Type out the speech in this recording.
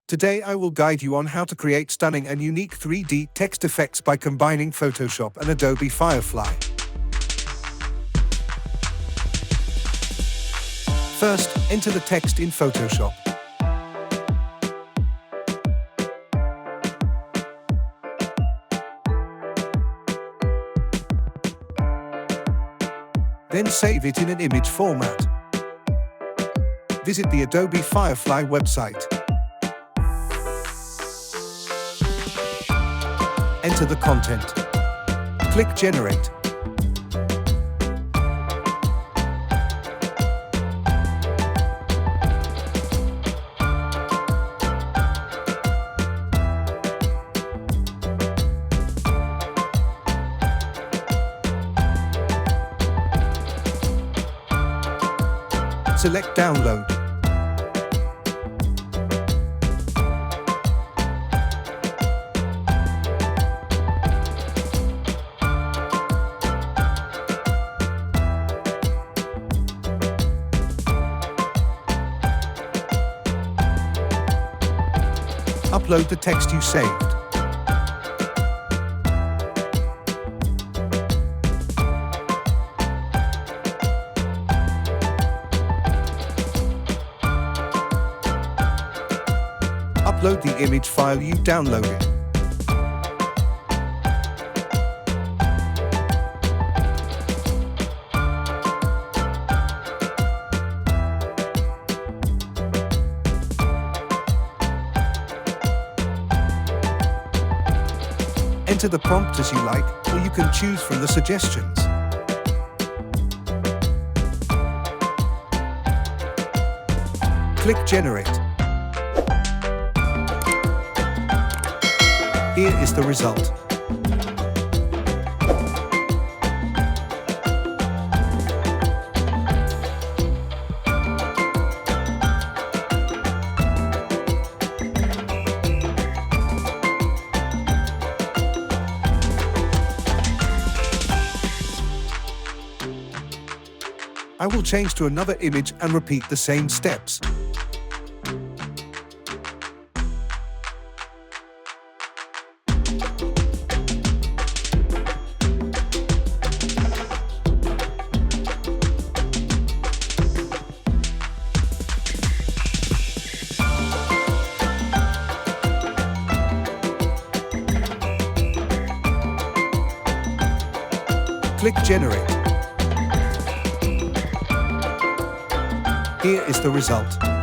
Today I will guide you on how to create stunning and unique 3D text effects by combining Photoshop and Adobe Firefly. First, enter the text in Photoshop. Then save it in an image format. Visit the Adobe Firefly website. Enter the content. Click Generate. Select Download. Upload the text you saved. Upload the image file you downloaded. Enter the prompt as you like, or you can choose from the suggestions. Click Generate. Here is the result. I will change to another image and repeat the same steps. Click Generate. Here is the result.